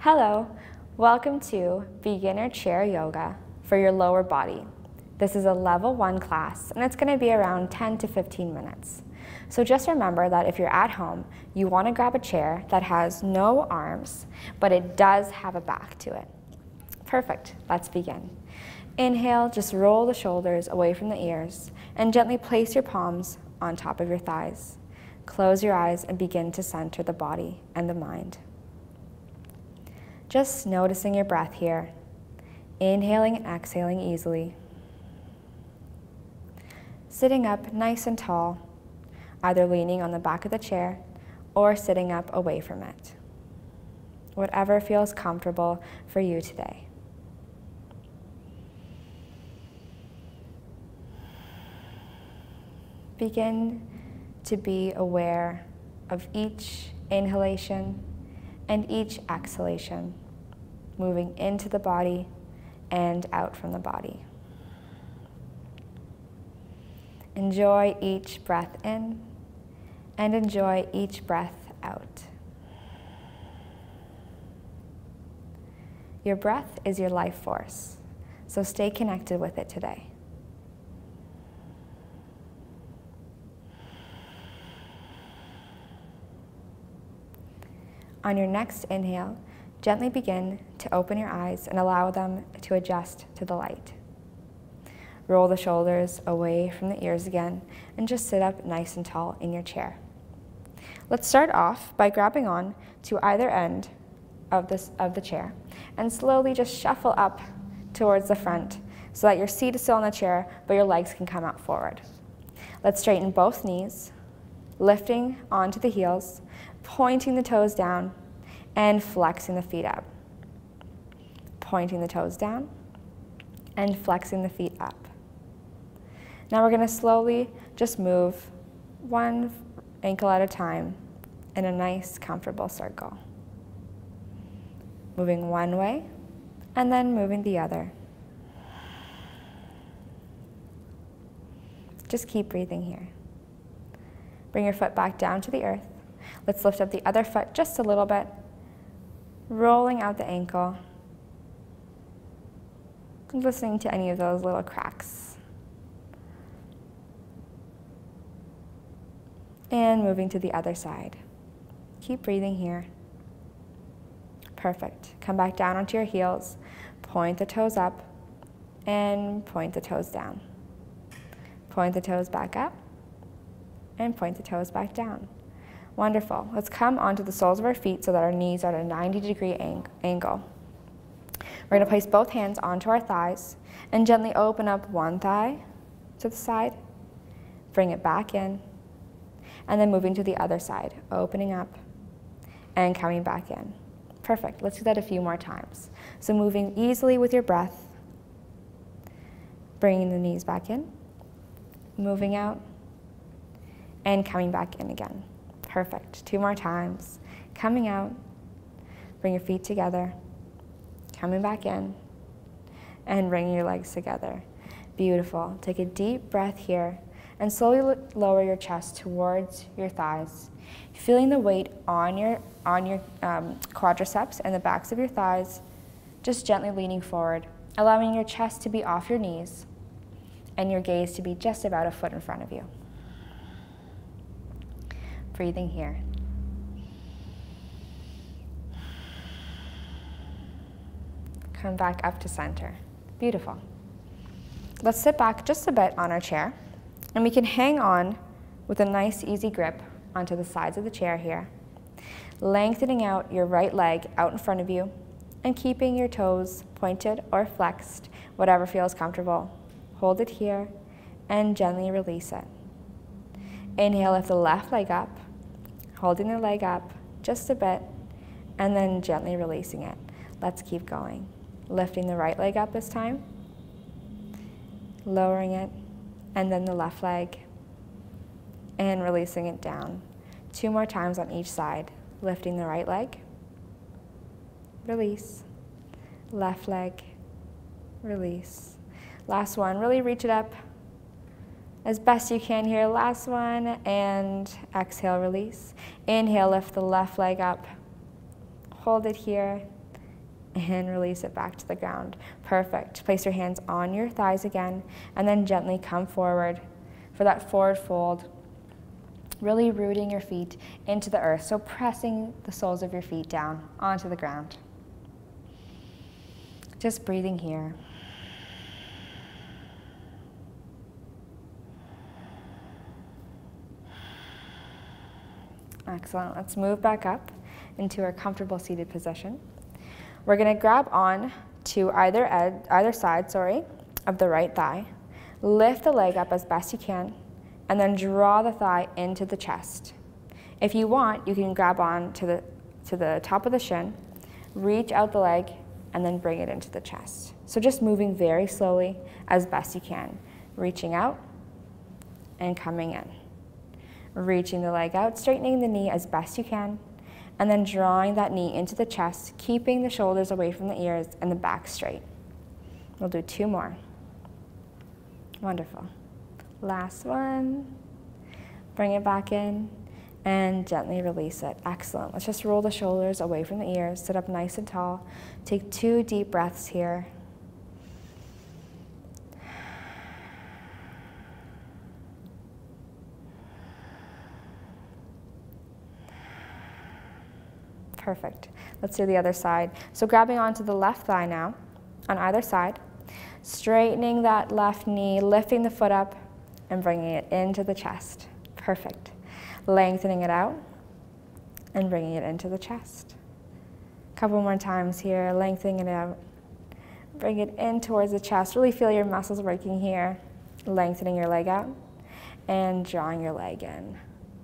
Hello, welcome to Beginner Chair Yoga for your lower body. This is a level 1 class and it's going to be around 10 to 15 minutes. So just remember that if you're at home, you want to grab a chair that has no arms, but it does have a back to it. Perfect, let's begin. Inhale, just roll the shoulders away from the ears and gently place your palms on top of your thighs. Close your eyes and begin to center the body and the mind. Just noticing your breath here, inhaling and exhaling easily. Sitting up nice and tall, either leaning on the back of the chair or sitting up away from it. Whatever feels comfortable for you today. Begin to be aware of each inhalation and each exhalation, moving into the body and out from the body. Enjoy each breath in and enjoy each breath out. Your breath is your life force, so stay connected with it today. On your next inhale, gently begin to open your eyes and allow them to adjust to the light. Roll the shoulders away from the ears again and just sit up nice and tall in your chair. Let's start off by grabbing on to either end of the chair and slowly just shuffle up towards the front so that your seat is still on the chair but your legs can come out forward. Let's straighten both knees, lifting onto the heels, pointing the toes down and flexing the feet up. Pointing the toes down and flexing the feet up. Now we're going to slowly just move one ankle at a time in a nice comfortable circle. Moving one way and then moving the other. Just keep breathing here. Bring your foot back down to the earth. Let's lift up the other foot just a little bit, rolling out the ankle, listening to any of those little cracks. And moving to the other side. Keep breathing here. Perfect. Come back down onto your heels, point the toes up, and point the toes down. Point the toes back up, and point the toes back down. Wonderful. Let's come onto the soles of our feet so that our knees are at a 90-degree angle. We're going to place both hands onto our thighs and gently open up one thigh to the side, bring it back in, and then moving to the other side, opening up and coming back in. Perfect. Let's do that a few more times. So moving easily with your breath, bringing the knees back in, moving out, and coming back in again. Perfect. 2 more times. Coming out, bring your feet together, coming back in, and bringing your legs together. Beautiful. Take a deep breath here and slowly lower your chest towards your thighs, feeling the weight on your quadriceps and the backs of your thighs, just gently leaning forward, allowing your chest to be off your knees and your gaze to be just about a foot in front of you. Breathing here. Come back up to center. Beautiful. Let's sit back just a bit on our chair, and we can hang on with a nice easy grip onto the sides of the chair here, lengthening out your right leg out in front of you and keeping your toes pointed or flexed, whatever feels comfortable. Hold it here and gently release it. Inhale, lift the left leg up, holding the leg up just a bit, and then gently releasing it. Let's keep going. Lifting the right leg up this time, lowering it, and then the left leg, and releasing it down. 2 more times on each side. Lifting the right leg, release, left leg, release. Last one, really reach it up as best you can here. Last one, and exhale, release. Inhale, lift the left leg up. Hold it here, and release it back to the ground. Perfect. Place your hands on your thighs again, and then gently come forward for that forward fold, really rooting your feet into the earth, so pressing the soles of your feet down onto the ground. Just breathing here. Excellent. Let's move back up into our comfortable seated position. We're going to grab on to either side of the right thigh. Lift the leg up as best you can, and then draw the thigh into the chest. If you want, you can grab on to the top of the shin, reach out the leg, and then bring it into the chest. So just moving very slowly as best you can, reaching out and coming in. Reaching the leg out, straightening the knee as best you can, and then drawing that knee into the chest, keeping the shoulders away from the ears and the back straight. We'll do 2 more. Wonderful. Last one. Bring it back in and gently release it. Excellent. Let's just roll the shoulders away from the ears, sit up nice and tall. Take 2 deep breaths here. Perfect. Let's do the other side. So grabbing onto the left thigh now, on either side, straightening that left knee, lifting the foot up, and bringing it into the chest. Perfect. Lengthening it out, and bringing it into the chest. A couple more times here, lengthening it out. Bring it in towards the chest. Really feel your muscles working here. Lengthening your leg out, and drawing your leg in.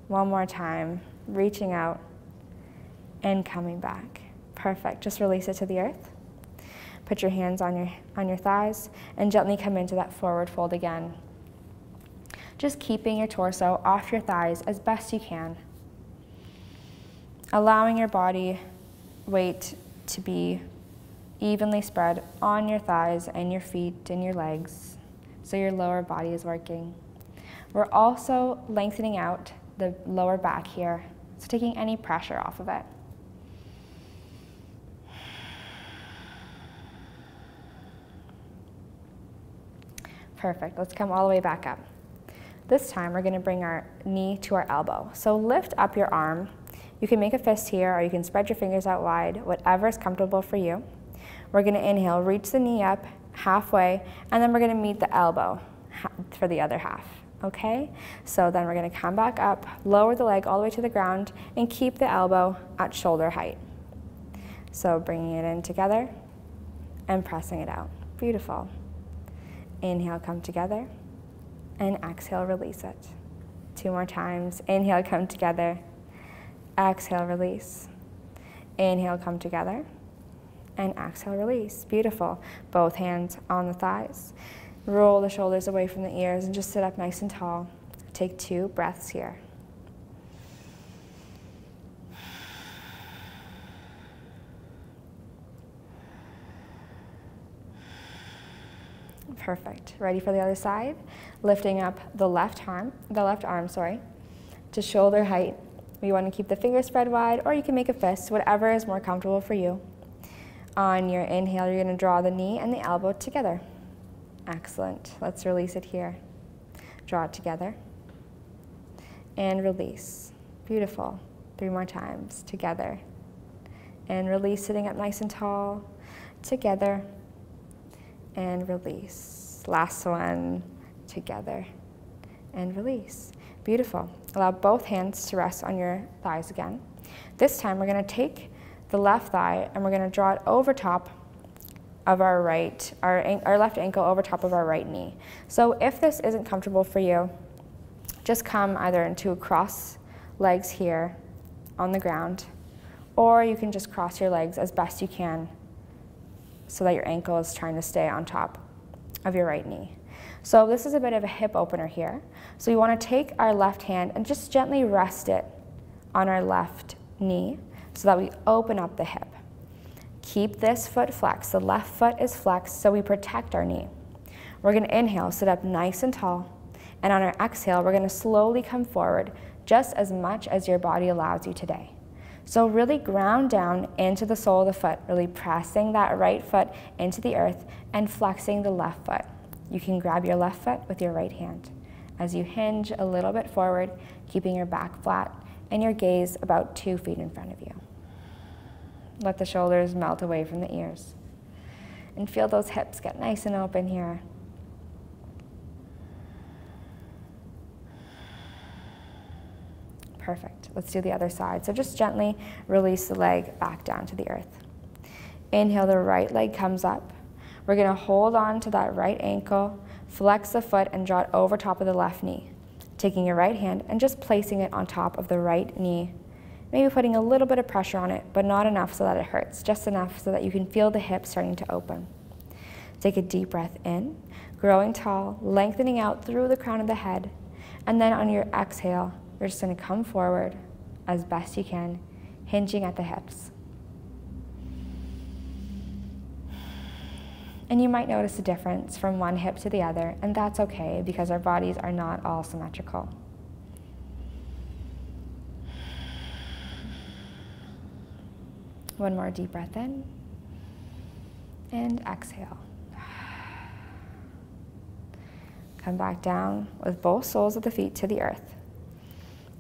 One more time, reaching out, and coming back. Perfect. Just release it to the earth. Put your hands on your thighs and gently come into that forward fold again. Just keeping your torso off your thighs as best you can. Allowing your body weight to be evenly spread on your thighs and your feet and your legs, so your lower body is working. We're also lengthening out the lower back here, so taking any pressure off of it. Perfect. Let's come all the way back up. This time we're going to bring our knee to our elbow. So lift up your arm. You can make a fist here, or you can spread your fingers out wide, whatever is comfortable for you. We're going to inhale, reach the knee up halfway, and then we're going to meet the elbow for the other half. Okay? So then we're going to come back up, lower the leg all the way to the ground, and keep the elbow at shoulder height. So bringing it in together and pressing it out. Beautiful. Inhale, come together, and exhale, release it. 2 more times. Inhale, come together. Exhale, release. Inhale, come together, and exhale, release. Beautiful. Both hands on the thighs. Roll the shoulders away from the ears and just sit up nice and tall. Take 2 breaths here. Perfect. Ready for the other side? Lifting up the left arm, to shoulder height. We want to keep the fingers spread wide, or you can make a fist, whatever is more comfortable for you. On your inhale, you're going to draw the knee and the elbow together. Excellent. Let's release it here. Draw it together. And release. Beautiful. 3 more times. Together. And release, sitting up nice and tall. Together. And release. Last one. Together. And release. Beautiful. Allow both hands to rest on your thighs again. This time we're going to take the left thigh and we're going to draw it over top of our left ankle over top of our right knee. So if this isn't comfortable for you, just come either into cross legs here on the ground, or you can just cross your legs as best you can so that your ankle is trying to stay on top of your right knee. So this is a bit of a hip opener here. So you want to take our left hand and just gently rest it on our left knee so that we open up the hip. Keep this foot flexed. The left foot is flexed so we protect our knee. We're going to inhale, sit up nice and tall, and on our exhale, we're going to slowly come forward just as much as your body allows you today. So really ground down into the sole of the foot, really pressing that right foot into the earth and flexing the left foot. You can grab your left foot with your right hand as you hinge a little bit forward, keeping your back flat and your gaze about 2 feet in front of you. Let the shoulders melt away from the ears. And feel those hips get nice and open here. Perfect. Let's do the other side. So just gently release the leg back down to the earth. Inhale, the right leg comes up. We're going to hold on to that right ankle, flex the foot, and draw it over top of the left knee. Taking your right hand and just placing it on top of the right knee. Maybe putting a little bit of pressure on it, but not enough so that it hurts. Just enough so that you can feel the hips starting to open. Take a deep breath in, growing tall, lengthening out through the crown of the head. And then on your exhale, you're just going to come forward as best you can, hinging at the hips. And you might notice a difference from one hip to the other, and that's okay because our bodies are not all symmetrical. One more deep breath in, and exhale. Come back down with both soles of the feet to the earth.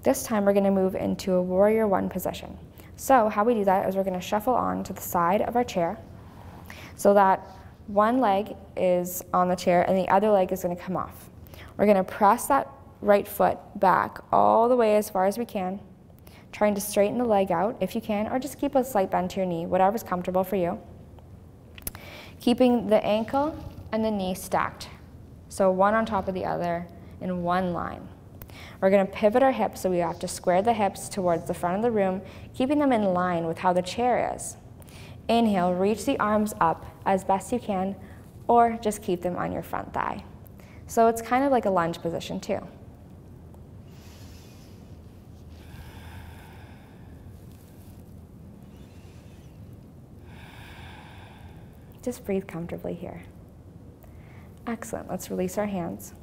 This time we're going to move into a warrior one position. So how we do that is we're going to shuffle on to the side of our chair so that one leg is on the chair and the other leg is going to come off. We're going to press that right foot back all the way as far as we can, trying to straighten the leg out if you can, or just keep a slight bend to your knee, whatever's comfortable for you. Keeping the ankle and the knee stacked. So one on top of the other in one line. We're going to pivot our hips, so we have to square the hips towards the front of the room, keeping them in line with how the chair is. Inhale, reach the arms up as best you can, or just keep them on your front thigh. So it's kind of like a lunge position too. Just breathe comfortably here. Excellent. Let's release our hands.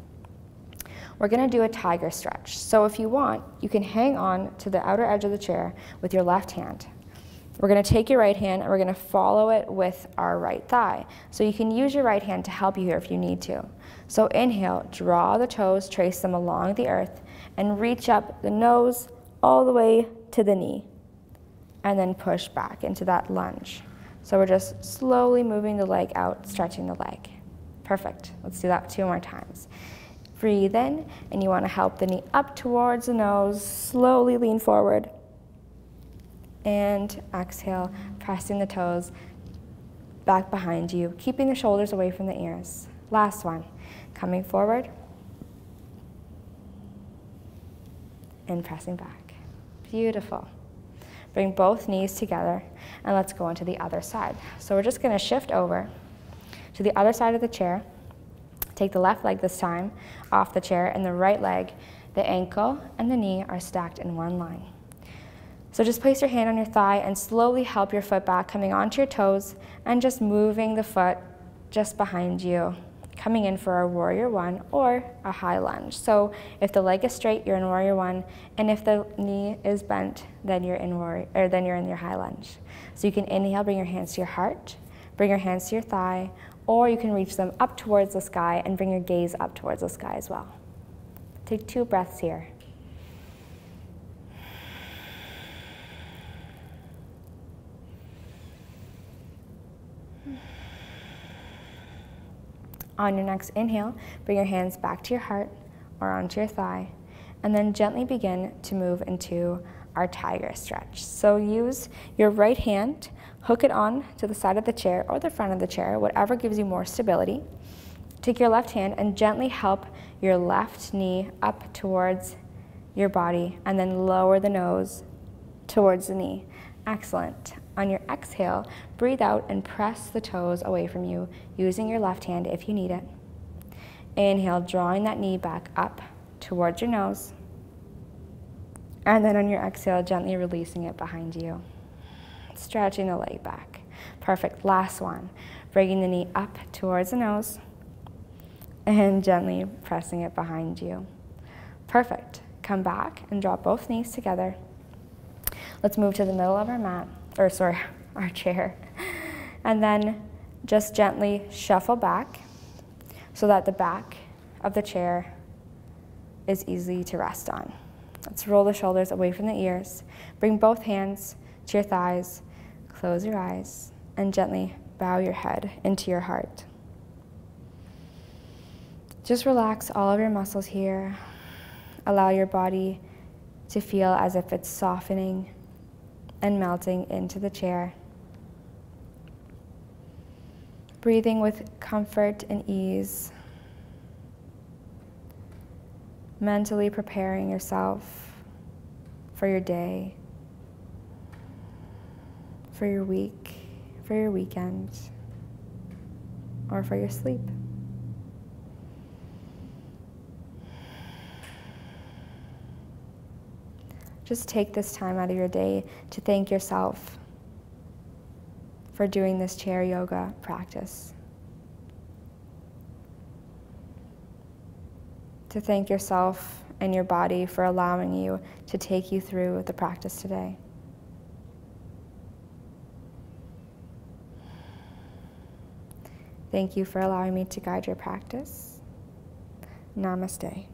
We're going to do a tiger stretch. So if you want, you can hang on to the outer edge of the chair with your left hand. We're going to take your right hand and we're going to follow it with our right thigh. So you can use your right hand to help you here if you need to. So inhale, draw the toes, trace them along the earth, and reach up the nose all the way to the knee. And then push back into that lunge. So we're just slowly moving the leg out, stretching the leg. Perfect. Let's do that 2 more times. Breathe in, and you want to help the knee up towards the nose, slowly lean forward. And exhale, pressing the toes back behind you, keeping the shoulders away from the ears. Last one, coming forward and pressing back. Beautiful. Bring both knees together, and let's go onto the other side. So we're just going to shift over to the other side of the chair. Take the left leg this time off the chair, and the right leg, the ankle and the knee are stacked in one line. So just place your hand on your thigh and slowly help your foot back, coming onto your toes and just moving the foot just behind you, coming in for a warrior one or a high lunge. So if the leg is straight, you're in warrior one, and if the knee is bent, then you're in your high lunge. So you can inhale, bring your hands to your heart, bring your hands to your thigh, or you can reach them up towards the sky and bring your gaze up towards the sky as well. Take 2 breaths here. On your next inhale, bring your hands back to your heart or onto your thigh, and then gently begin to move into our tiger stretch. So use your right hand, hook it on to the side of the chair or the front of the chair, whatever gives you more stability. Take your left hand and gently help your left knee up towards your body, and then lower the nose towards the knee. Excellent. On your exhale, breathe out and press the toes away from you, using your left hand if you need it. Inhale, drawing that knee back up towards your nose. And then on your exhale, gently releasing it behind you. Stretching the leg back. Perfect. Last one. Bringing the knee up towards the nose and gently pressing it behind you. Perfect. Come back and drop both knees together. Let's move to the middle of our mat, our chair. And then just gently shuffle back so that the back of the chair is easy to rest on. Let's roll the shoulders away from the ears. Bring both hands to your thighs. Close your eyes and gently bow your head into your heart. Just relax all of your muscles here. Allow your body to feel as if it's softening and melting into the chair. Breathing with comfort and ease. Mentally preparing yourself for your day, for your week, for your weekend, or for your sleep. Just take this time out of your day to thank yourself for doing this chair yoga practice. To thank yourself and your body for allowing you to take you through the practice today. Thank you for allowing me to guide your practice. Namaste.